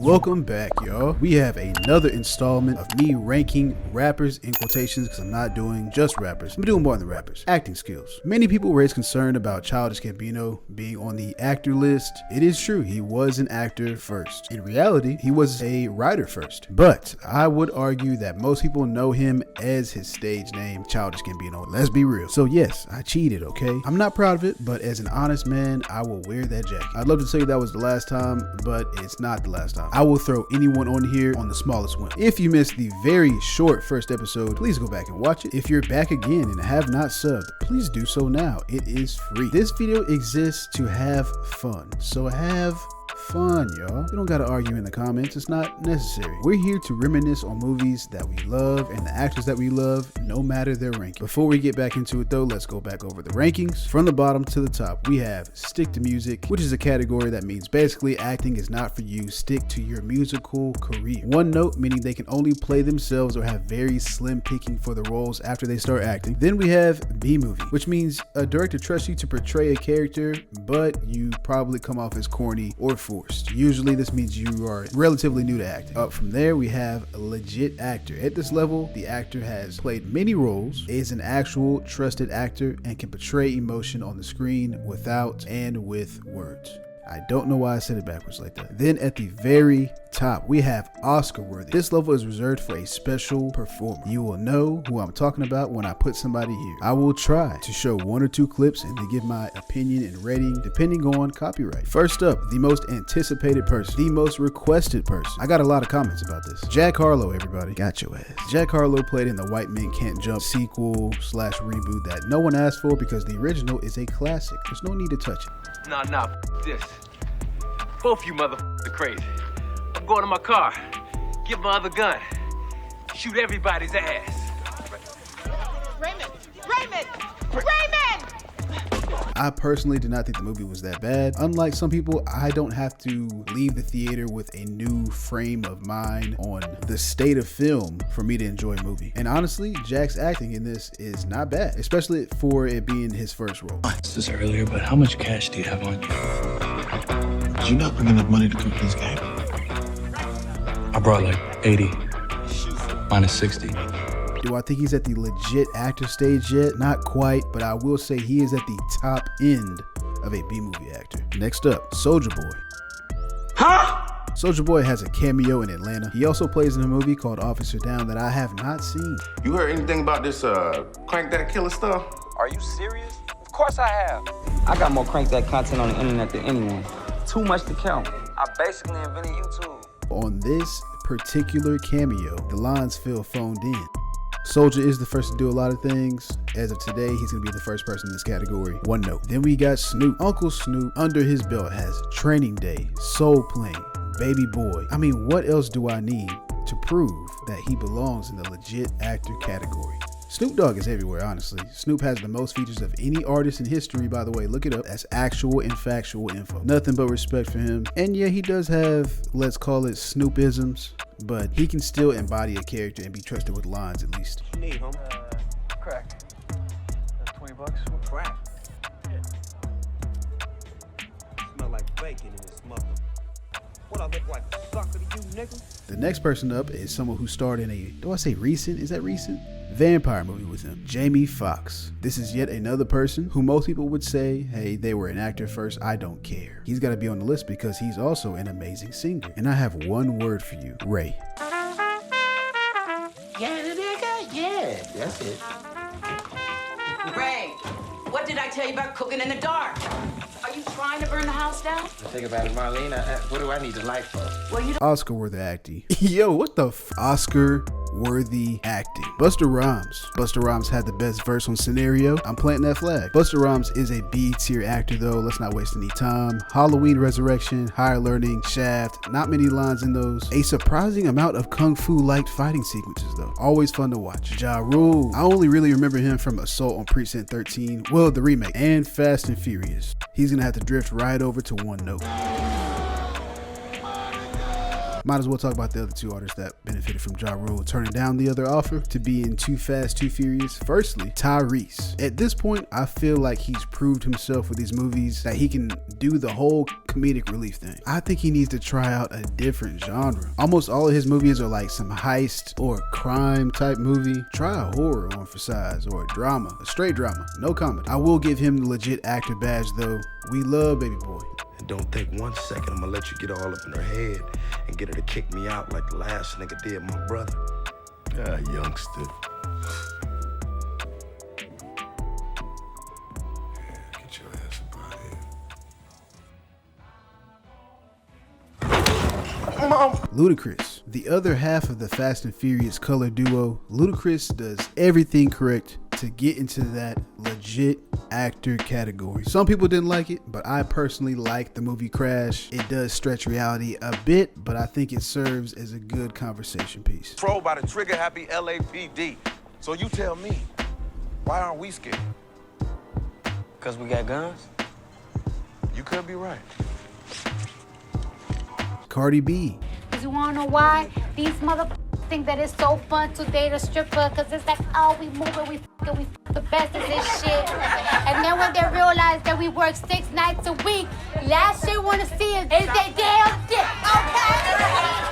Welcome back, y'all. We have another installment of me ranking rappers in quotations because I'm not doing just rappers. I'm doing more than rappers. Acting skills. Many people raise concern about Childish Gambino being on the actor list. It is true, he was an actor first. In reality, he was a writer first. But I would argue that most people know him as his stage name, Childish Gambino. Let's be real. So yes, I cheated, okay? I'm not proud of it, but as an honest man, I will wear that jacket. I'd love to tell you that was the last time, but it's not the last time. I will throw anyone on here on the smallest one. If you missed the very short first episode, please go back and watch it. If you're back again and have not subbed, please do so now. It is free. This video exists to have fun. So have fun, y'all. You don't gotta argue in the comments. It's not necessary. We're here to reminisce on movies that we love and the actors that we love, no matter their ranking. Before we get back into it though, let's go back over the rankings. From the bottom to the top, we have Stick to Music, which is a category that means basically acting is not for you. Stick to your musical career. One note, meaning they can only play themselves or have very slim picking for the roles after they start acting. Then we have B-movie, which means a director trusts you to portray a character, but you probably come off as corny or forced. Usually this means you are relatively new to acting. Up from there, we have a legit actor. At this level, the actor has played many roles, is an actual trusted actor, and can portray emotion on the screen without and with words. I don't know why I said it backwards like that. Then at the very top, we have Oscar worthy. This level is reserved for a special performer. You will know who I'm talking about when I put somebody here. I will try to show one or two clips and to give my opinion and rating depending on copyright. First up, the most anticipated person, the most requested person. I got a lot of comments about this. Jack Harlow, everybody. Got your ass. Jack Harlow played in the White Men Can't Jump sequel / reboot that no one asked for because the original is a classic. There's no need to touch it. Nah, this. Both you motherfuckers are crazy. I'm going to my car, get my other gun, shoot everybody's ass. Raymond! I personally did not think the movie was that bad. Unlike some people, I don't have to leave the theater with a new frame of mind on the state of film for me to enjoy a movie. And honestly, Jack's acting in this is not bad, especially for it being his first role. This is earlier, but how much cash do you have on you? Did you not bring enough money to cover this game? I brought like 80, minus 60. Do I think he's at the legit actor stage yet? Not quite, but I will say he is at the top end of a B-movie actor. Next up, Soulja Boy. Huh? Soulja Boy has a cameo in Atlanta. He also plays in a movie called Officer Down that I have not seen. You heard anything about this Crank That Killer stuff? Are you serious? Of course I have. I got more Crank That content on the internet than anyone. Too much to count. I basically invented YouTube. On this particular cameo, the lines feel phoned in. Soulja is the first to do a lot of things. As of today, he's gonna be the first person in this category. One note. Then we got Snoop. Uncle Snoop, under his belt, has Training Day, Soul Plane, Baby Boy. I mean, what else do I need to prove that he belongs in the legit actor category? Snoop Dogg is everywhere, honestly. Snoop has the most features of any artist in history, by the way. Look it up. That's actual and factual info. Nothing but respect for him. And yeah, he does have, let's call it Snoopisms, but he can still embody a character and be trusted with lines at least. What you need, homie? Crack. That's $20. What crack? Yeah. Smell like bacon in this mother. What I look like a sucker to you, nigga? The next person up is someone who starred in a, do I say recent? Is that recent? Vampire movie with him, Jamie Foxx. This is yet another person who most people would say, hey, they were an actor first. I don't care. He's got to be on the list because he's also an amazing singer. And I have one word for you, Ray. Yeah, nigga, yeah, that's it. Ray, what did I tell you about cooking in the dark? Are you trying to burn the house down? Think about it, Marlene. What do I need to like for? Well, you Oscar-worthy acting. Yo, what the Oscar-worthy acting. Busta Rhymes. Busta Rhymes had the best verse on Scenario. I'm planting that flag. Busta Rhymes is a B-tier actor though. Let's not waste any time. Halloween Resurrection, Higher Learning, Shaft. Not many lines in those. A surprising amount of kung fu-like fighting sequences though. Always fun to watch. Ja Rule. I only really remember him from Assault on Precinct 13. Well, the remake. And Fast and Furious. He's gonna have to drift right over to one note. Might as well talk about the other two artists that benefited from Ja Rule turning down the other offer to be in Too Fast, Too Furious. Firstly, Tyrese. At this point, I feel like he's proved himself with these movies that he can do the whole comedic relief thing. I think he needs to try out a different genre. Almost all of his movies are like some heist or crime type movie. Try a horror on for size, or a drama, a straight drama, no comedy. I will give him the legit actor badge though. We love Baby Boy. And don't think 1 second I'm gonna let you get all up in her head and get her to kick me out like the last nigga did my brother. Ah, youngster. Get your ass up out of here. Ludacris. The other half of the Fast and Furious color duo, Ludacris does everything correct to get into that legit actor category. Some people didn't like it, but I personally like the movie Crash. It does stretch reality a bit, but I think it serves as a good conversation piece. Controlled by the trigger-happy LAPD. So you tell me, why aren't we scared? Because we got guns? You could be right. Cardi B. You wanna know why? These motherfuckers think that it's so fun to date a stripper, cause it's like, oh, we moving, we f***ing the best of this shit. And then when they realize that we work 6 nights a week, last shit wanna see is they damn dick, okay?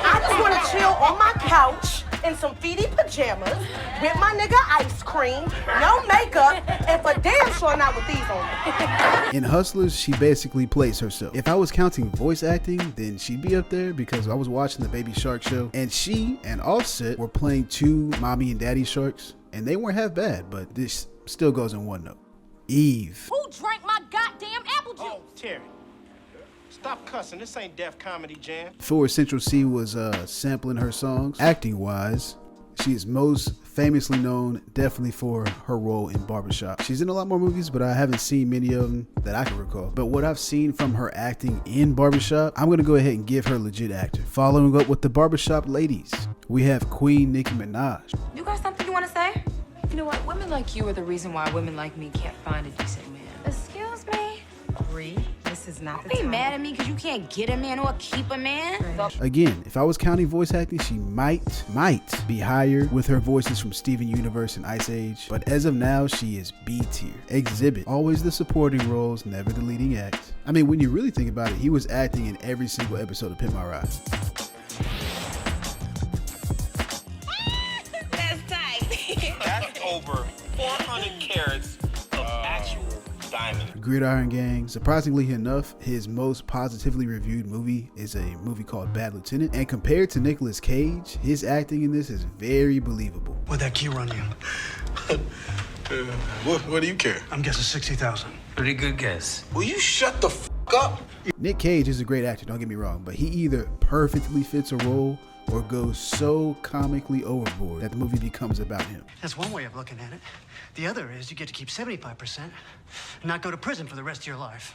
I just wanna chill on my couch in some feety pajamas with my nigga ice cream, no makeup, and for damn sure not with these on. In Hustlers, she basically plays herself. If I was counting voice acting, then she'd be up there because I was watching the Baby Shark show and she and Offset were playing two mommy and daddy sharks and they weren't half bad, but this still goes in one note. Eve. Who drank my goddamn apple juice? Oh, Terry. Stop cussing. This ain't Def Comedy Jam. Before Central C was sampling her songs, acting wise, she is most famously known definitely for her role in Barbershop. She's in a lot more movies, but I haven't seen many of them that I can recall. But what I've seen from her acting in Barbershop, I'm gonna go ahead and give her legit actor. Following up with the Barbershop ladies, we have Queen Nicki Minaj. You got something you want to say? You know what? Women like you are the reason why women like me can't find a decent man. Excuse me? Bree, this is not the Don't be time. mad at me because you can't get a man or keep a man. Again, if I was counting voice acting, she might be higher with her voices from Steven Universe and Ice Age. But as of now, she is B tier. Exhibit, always the supporting roles, never the leading act. I mean, when you really think about it, he was acting in every single episode of Pimp My Ride. That's tight. That's over 400 carats of actual diamond. Gridiron Gang. Surprisingly enough, his most positively reviewed movie is a movie called Bad Lieutenant. And compared to Nicolas Cage, his acting in this is very believable. What'd that key run you? What do you care? I'm guessing 60,000. Pretty good guess. Will you shut the f up? Nick Cage is a great actor, don't get me wrong, but he either perfectly fits a role or goes so comically overboard that the movie becomes about him. That's one way of looking at it. The other is you get to keep 75% and not go to prison for the rest of your life.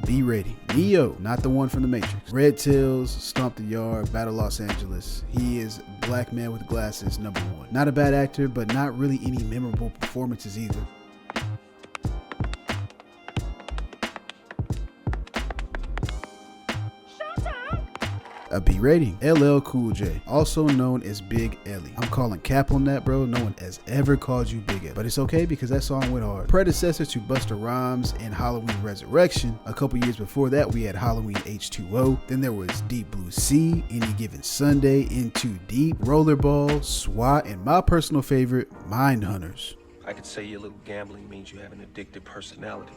B rating. Neo, not the one from The Matrix. Red Tails, Stomp the Yard, Battle Los Angeles. He is Black Man with Glasses, #1. Not a bad actor, but not really any memorable performances either. A B rating. LL Cool J, also known as Big Ellie. I'm calling cap on that, bro. No one has ever called you Big Ellie, but it's okay because that song went hard. Predecessor to Busta Rhymes and Halloween Resurrection. A couple years before that, we had Halloween H2O. Then there was Deep Blue Sea, Any Given Sunday, In Too Deep, Rollerball, SWAT, and my personal favorite, Mind Hunters. I could say your little gambling means you have an addictive personality.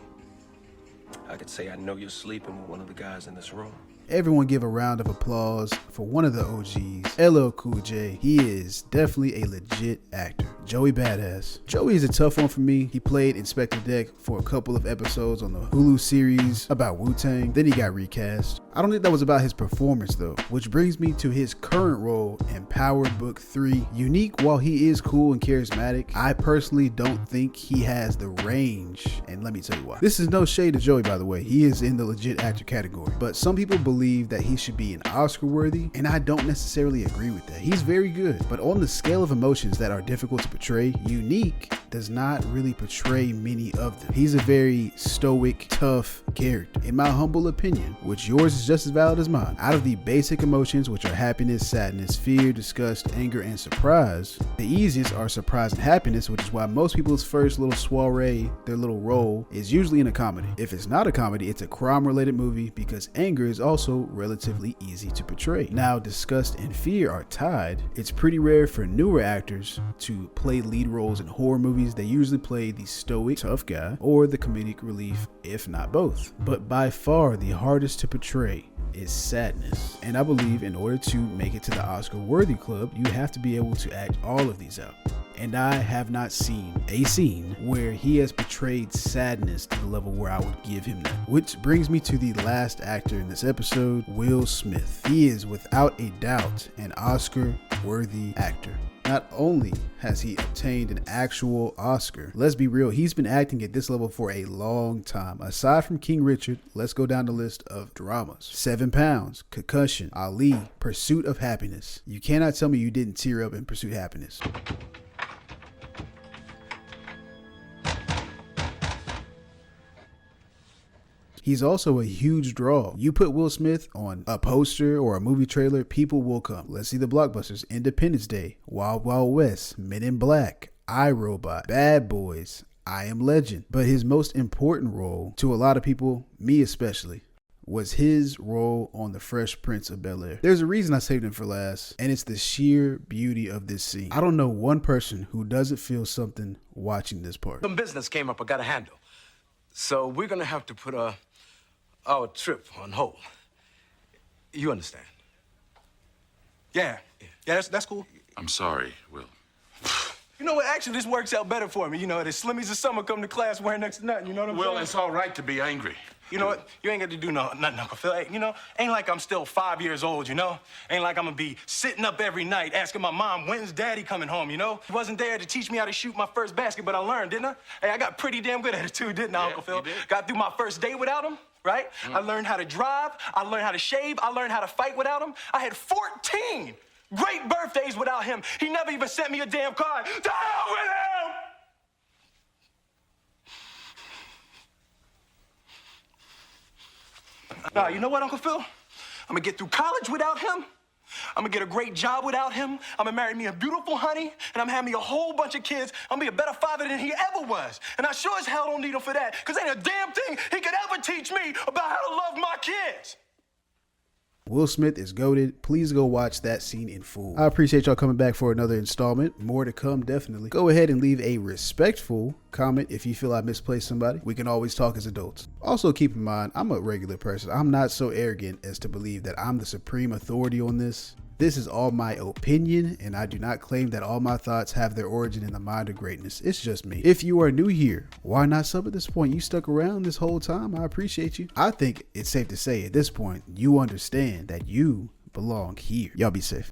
I could say I know you're sleeping with one of the guys in this room. Everyone give a round of applause for one of the OGs, LL Cool J. He is definitely a legit actor. Joey Badass. Joey is a tough one for me. He played Inspector Deck for a couple of episodes on the Hulu series about Wu-Tang. Then he got recast. I don't think that was about his performance though, which brings me to his current role in Power Book 3. Unique while he is cool and charismatic, I personally don't think he has the range, and let me tell you why. This is no shade to Joey, by the way. He is in the legit actor category, but some people believe that he should be an Oscar worthy, and I don't necessarily agree with that. He's very good, but on the scale of emotions that are difficult to portray, Unique does not really portray many of them. He's a very stoic, tough character. In my humble opinion, which yours is just as valid as mine, out of the basic emotions, which are happiness, sadness, fear, disgust, anger, and surprise, the easiest are surprise and happiness, which is why most people's first little soiree, their little role, is usually in a comedy. If it's not a comedy, it's a crime-related movie, because anger is also relatively easy to portray. Now, disgust and fear are tied. It's pretty rare for newer actors to play lead roles in horror movies. They usually play the stoic, tough guy or the comedic relief, if not both. But by far the hardest to portray is sadness. And I believe in order to make it to the Oscar-worthy club, you have to be able to act all of these out. And I have not seen a scene where he has portrayed sadness to the level where I would give him that. Which brings me to the last actor in this episode, Will Smith. He is without a doubt an Oscar-worthy actor. Not only has he obtained an actual Oscar, let's be real, he's been acting at this level for a long time. Aside from King Richard, let's go down the list of dramas. 7 Pounds, Concussion, Ali, Pursuit of Happiness. You cannot tell me you didn't tear up in Pursuit of Happiness. He's also a huge draw. You put Will Smith on a poster or a movie trailer, people will come. Let's see the blockbusters: Independence Day, Wild Wild West, Men in Black, iRobot, Bad Boys, I Am Legend. But his most important role to a lot of people, me especially, was his role on The Fresh Prince of Bel-Air. There's a reason I saved him for last, and it's the sheer beauty of this scene. I don't know one person who doesn't feel something watching this part. Some business came up I gotta handle. So we're gonna have to put our trip on hold. You understand? Yeah, that's cool. I'm sorry, Will. You know what? Actually, this works out better for me. You know, the Slimmies of summer come to class wearing next to nothing. You know what I'm saying? Will, it's all right to be angry. You know what? You ain't got to do nothing, Uncle Phil. Hey, you know, ain't like I'm still 5 years old, you know? Ain't like I'm gonna be sitting up every night asking my mom, when's Daddy coming home, you know? He wasn't there to teach me how to shoot my first basket, but I learned, didn't I? Hey, I got pretty damn good at it too, didn't I, Uncle Phil? You did. Got through my first day without him, right? I learned how to drive. I learned how to shave. I learned how to fight without him. I had 14 great birthdays without him. He never even sent me a damn card. To hell with him! Now, you know what, Uncle Phil? I'm gonna get through college without him. I'm gonna get a great job without him. I'm gonna marry me a beautiful honey, and I'm having me a whole bunch of kids. I'm gonna be a better father than he ever was. And I sure as hell don't need him for that, because ain't a damn thing he could ever teach me about how to love my kids. Will Smith is goated. Please go watch that scene in full. I appreciate y'all coming back for another installment. More to come, definitely. Go ahead and leave a respectful comment if you feel I misplaced somebody. We can always talk as adults. Also, keep in mind, I'm a regular person. I'm not so arrogant as to believe that I'm the supreme authority on this. This is all my opinion, and I do not claim that all my thoughts have their origin in the mind of greatness. It's just me. If you are new here, why not sub at this point? You stuck around this whole time. I appreciate you. I think it's safe to say at this point, you understand that you belong here. Y'all be safe.